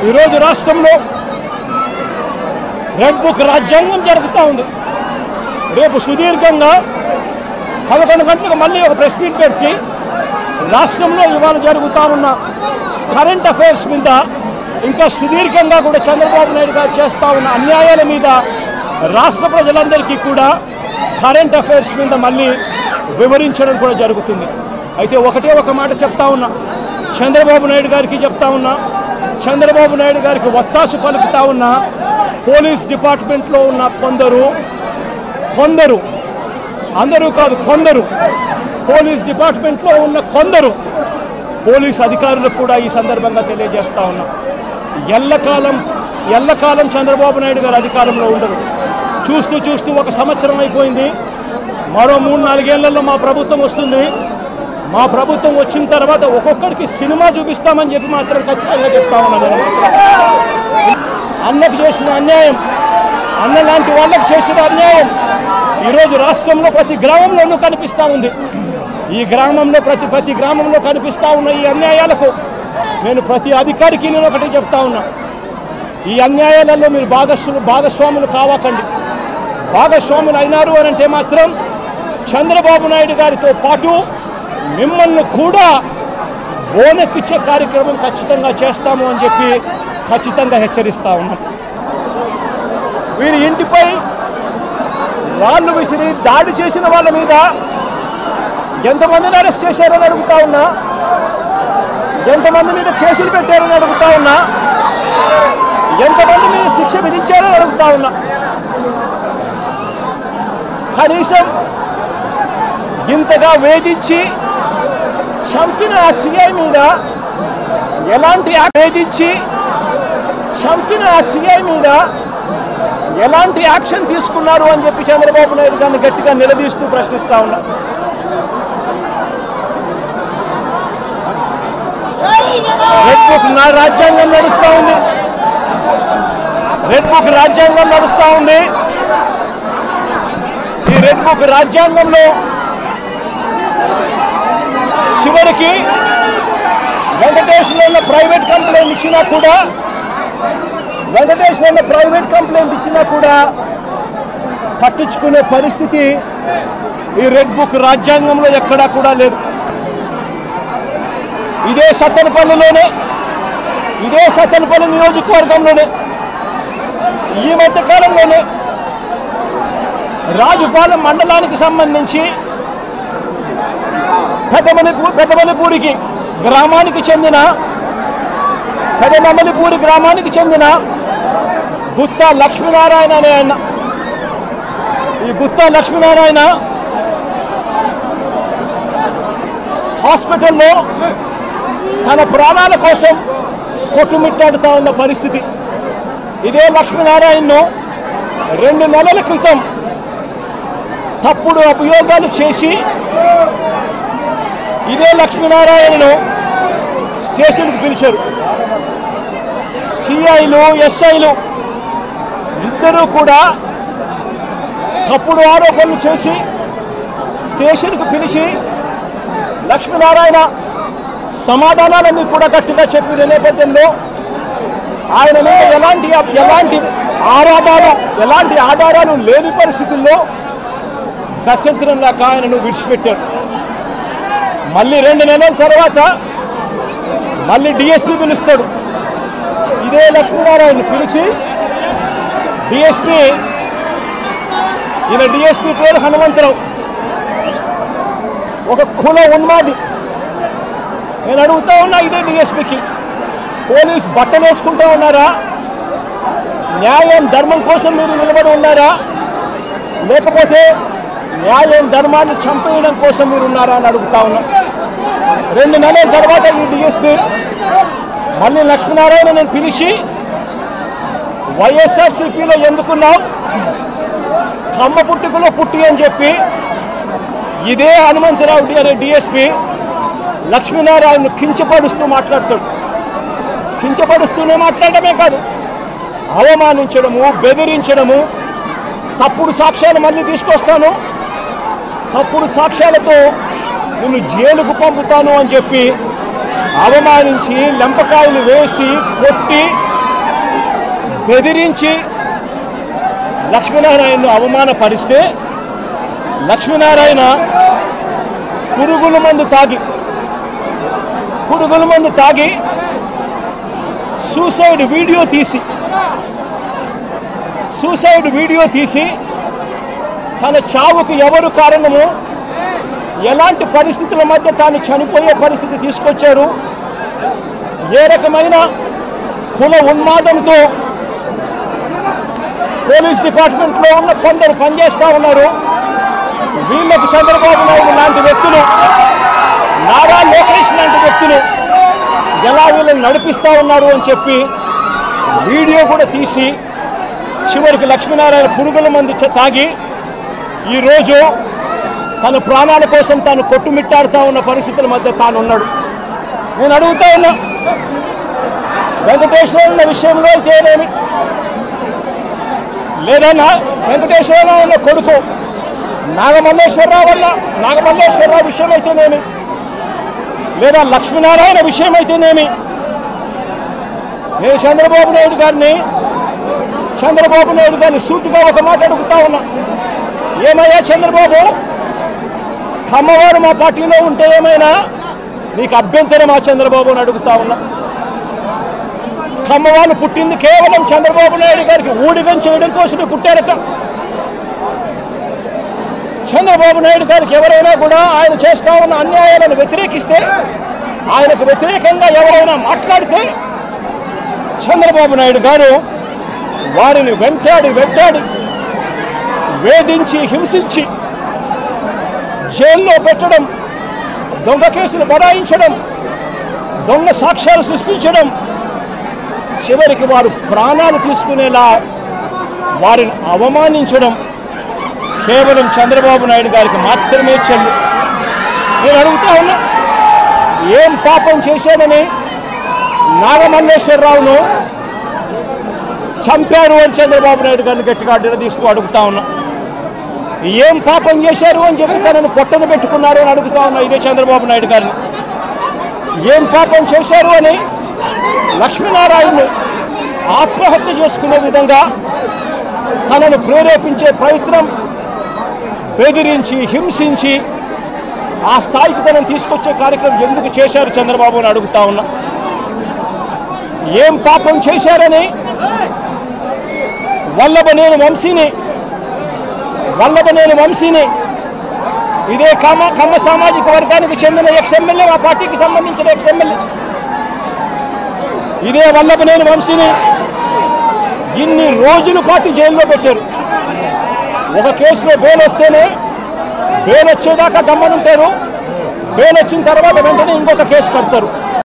ఈరోజు రాష్ట్రంలో red book రాజ్యాంగం జరుగుతూ ఉంది. రేపు సుదీర్ఘంగా 11 గంటలకు మళ్ళీ ఒక ప్రెస్ మీట్ పెట్టి రాష్ట్రంలో ఇవాళ జరుగుతూ ఉన్న కరెంట్ అఫైర్స్ మీద ఇంకా సుదీర్ఘంగా కూడా చంద్రబాబు నాయుడు గారు చేస్తూ ఉన్న అన్యాయాల మీద రాష్ట్ర ప్రజలందరికీ కూడా కరెంట్ అఫైర్స్ మీద మళ్ళీ వివరించడం కూడా జరుగుతుంది. అయితే ఒకటే ఒక మాట చెప్తా ఉన్నా, చంద్రబాబు నాయుడు గారికి చెప్తా ఉన్నా, చంద్రబాబు నాయుడు గారికి ఒత్తాసు పలుకుతా ఉన్న పోలీస్ డిపార్ట్మెంట్లో ఉన్న కొందరు అందరూ కాదు, కొందరు పోలీస్ డిపార్ట్మెంట్లో ఉన్న కొందరు పోలీస్ అధికారులకు కూడా ఈ సందర్భంగా తెలియజేస్తా ఉన్నా, ఎల్లకాలం చంద్రబాబు నాయుడు గారు అధికారంలో ఉండరు. చూస్తూ ఒక సంవత్సరం అయిపోయింది. మరో 3-4 ఏళ్లలో మా ప్రభుత్వం వస్తుంది. మా ప్రభుత్వం వచ్చిన తర్వాత ఒక్కొక్కరికి సినిమా చూపిస్తామని చెప్పి మాత్రం ఖచ్చితంగా చెప్తా ఉన్నాను. అన్నకు చేసిన అన్యాయం, అన్న లాంటి వాళ్ళకు చేసిన అన్యాయం ఈరోజు రాష్ట్రంలో ప్రతి గ్రామంలోనూ కనిపిస్తూ ఉంది. ఈ గ్రామంలో ప్రతి గ్రామంలో కనిపిస్తూ ఉన్న ఈ అన్యాయాలకు నేను ప్రతి అధికారికి నేను ఒకటి చెప్తా ఉన్నా, ఈ అన్యాయాలలో మీరు భాగస్వాములు కావకండి. భాగస్వాములు అయినారు అని అంటే మాత్రం చంద్రబాబు నాయుడు గారితో పాటు మిమ్మల్ని కూడా బోనెక్కిచ్చే కార్యక్రమం ఖచ్చితంగా చేస్తాము అని చెప్పి ఖచ్చితంగా హెచ్చరిస్తా ఉన్నాం. వీరి ఇంటిపై రాళ్ళు విసిరి దాడి చేసిన వాళ్ళ మీద ఎంతమందిని అరెస్ట్ చేశారని అడుగుతా ఉన్నా, ఎంతమంది మీద కేసులు పెట్టారని అడుగుతా ఉన్నా, ఎంతమంది మీద శిక్ష విధించారని అడుగుతా ఉన్నా. కనీసం ఇంతగా వేధించి చంపిన ఆ సిఐ మీద ఎలాంటి యాక్షన్ తీసుకున్నారు అని చెప్పి చంద్రబాబు నాయుడు గారిని గట్టిగా నిలదీస్తూ ప్రశ్నిస్తా ఉన్నా. రెడ్ బుక్ రాజ్యాంగం నడుస్తూ ఉంది, రెడ్ బుక్ రాజ్యాంగం నడుస్తూ ఉంది. ఈ రెడ్ బుక్ రాజ్యాంగంలో చివరికి వెంకటేశ్వర్లో ప్రైవేట్ కంప్లైంట్ ఇచ్చినా కూడా పట్టించుకునే పరిస్థితి ఈ రెడ్ బుక్ రాజ్యాంగంలో ఎక్కడా కూడా లేదు. ఇదే సత్తెనపల్లి నియోజకవర్గంలోనే ఈ మధ్యకాలంలోనే రాజుపాలెం మండలానికి సంబంధించి పెదమల్లిపూడి గ్రామానికి చెందిన గుత్తా లక్ష్మీనారాయణ అనే ఆయన, ఈ గుత్తా లక్ష్మీనారాయణ హాస్పిటల్లో తన ప్రాణాల కోసం కొట్టుమిట్టాడుతూ ఉన్న పరిస్థితి. ఇదే లక్ష్మీనారాయణను 2 నెలల క్రితం తప్పుడు అభియోగాలు చేసి ఇదే లక్ష్మీనారాయణను స్టేషన్కి పిలిచారు. సిఐలు ఎస్ఐలు ఇద్దరూ కూడా తప్పుడు ఆరోపణలు చేసి స్టేషన్కు పిలిచి లక్ష్మీనారాయణ సమాధానాలన్నీ కూడా గట్టిగా చెప్పిన నేపథ్యంలో ఆయన మీద ఎలాంటి ఆధారాలు లేని పరిస్థితుల్లో గత్యంతరం లేక ఆయనను విడిచిపెట్టారు. మళ్ళీ 2 నెలల తర్వాత మళ్ళీ డిఎస్పీ పిలుస్తాడు. ఇదే లక్ష్మీనారాయణ పిలిచి డిఎస్పీ పేరు హనుమంతరావు, ఒక కుల ఉన్మాది. నేను అడుగుతా ఉన్నా, ఇదే డిఎస్పీకి పోలీస్ బట్టలు వేసుకుంటూ ఉన్నారా? న్యాయం ధర్మం కోసం మీరు నిలబడి ఉన్నారా? లేకపోతే న్యాయం ధర్మాన్ని చంపేయడం కోసం మీరు ఉన్నారా అని అడుగుతా ఉన్నా. 2 నెలల తర్వాత ఈ డిఎస్పీ మళ్ళీ లక్ష్మీనారాయణను పిలిచి వైఎస్ఆర్సీపీలో ఎందుకున్నావు, కమ్మ పుట్టుకలో పుట్టి అని చెప్పి ఇదే హనుమంతరావు అనే డిఎస్పీ లక్ష్మీనారాయణను కించపరుస్తూ మాట్లాడతాడు. కించపరుస్తూనే మాట్లాడమే కాదు, అవమానించడము, బెదిరించడము, తప్పుడు సాక్ష్యాలు మళ్ళీ తీసుకొస్తాను, తప్పుడు సాక్ష్యాలతో నిన్ను జైలుకు పంపుతాను అని చెప్పి అవమానించి లెంపకాయలు వేసి కొట్టి బెదిరించి లక్ష్మీనారాయణను అవమానపరిస్తే లక్ష్మీనారాయణ పురుగుల మందు తాగి సూసైడ్ వీడియో తీసి తన చావుకు ఎవరు కారణము, ఎలాంటి పరిస్థితుల మధ్య తాను చనిపోయే పరిస్థితి తీసుకొచ్చారు, ఏ రకమైన కుల ఉన్మాదంతో పోలీస్ డిపార్ట్మెంట్లో ఉన్న కొందరు పనిచేస్తూ ఉన్నారు, వీళ్ళకు చంద్రబాబు నాయుడు లాంటి వ్యక్తులు, నారా లోకేష్ లాంటి వ్యక్తులు ఎలా వీళ్ళని నడిపిస్తూ ఉన్నారు అని చెప్పి వీడియో కూడా తీసి చివరికి లక్ష్మీనారాయణ పురుగుల మందు తాగి ఈరోజు తన ప్రాణాల కోసం తాను కొట్టుమిట్టాడుతూ ఉన్న పరిస్థితుల మధ్య తాను ఉన్నాడు. నేను అడుగుతా ఉన్నా, వెంకటేశ్వర విషయంలో అయితేనేమి, లేదా వెంకటేశ్వరరావు కొడుకు నాగమల్లేశ్వరరావు విషయం అయితేనేమి, లేదా లక్ష్మీనారాయణ విషయం అయితేనేమి, నేను చంద్రబాబు నాయుడు గారిని సూటిగా ఒక మాట అడుగుతా ఉన్నా. ఏమయ్యా చంద్రబాబు, కమ్మవారు మా పార్టీలో ఉంటే ఏమైనా నీకు అభ్యంతరమా చంద్రబాబు అని అడుగుతా ఉన్నా. కమ్మవాళ్ళు పుట్టింది కేవలం చంద్రబాబు నాయుడు గారికి ఊడిగం చేయడం కోసమే పుట్టారట. చంద్రబాబు నాయుడు గారికి ఎవరైనా కూడా ఆయన చేస్తా ఉన్న అన్యాయాలను వ్యతిరేకిస్తే, ఆయనకు వ్యతిరేకంగా ఎవరైనా మాట్లాడితే చంద్రబాబు నాయుడు గారు వారిని వెంటాడి వేధించి హింసించి జైల్లో పెట్టడం, దొంగ కేసులు బనాయించడం, దొంగ సాక్ష్యాలు సృష్టించడం, చివరికి వారు ప్రాణాలు తీసుకునేలా వారిని అవమానించడం కేవలం చంద్రబాబు నాయుడు గారికి మాత్రమే చెల్లు. నేను అడుగుతా ఉన్నా, ఏం పాపం చేశాడని నాగమల్లేశ్వరరావును చంపారు అని చంద్రబాబు నాయుడు గారిని గట్టిగా నిలదీస్తూ అడుగుతా ఉన్నా. ఏం పాపం చేశారు అని చెప్పి తనను పొట్టను పెట్టుకున్నారు అని అడుగుతా ఉన్నా ఇదే చంద్రబాబు నాయుడు గారిని. ఏం పాపం చేశారు అని లక్ష్మీనారాయణను ఆత్మహత్య చేసుకునే విధంగా తనను ప్రేరేపించే ప్రయత్నం, బెదిరించి హింసించి ఆ స్థాయికి తనను తీసుకొచ్చే కార్యక్రమం ఎందుకు చేశారు చంద్రబాబు అని అడుగుతా ఉన్నా. ఏం పాపం చేశారని వల్లభనేని వంశీని ఇదే కమ్మ సామాజిక వర్గానికి చెందిన ఎక్స్ఎమ్మెల్యే, ఆ పార్టీకి సంబంధించిన ఎక్స్ఎమ్మెల్యే ఇదే వల్లభనేని వంశీని ఇన్ని రోజుల పాటు జైల్లో పెట్టారు. ఒక కేసులో బెయిల్ వస్తేనే, బెయిల్ వచ్చేదాకా గమ్మనుంటారు, బెయిల్ వచ్చిన తర్వాత వెంటనే ఇంకొక కేసు కడతారు.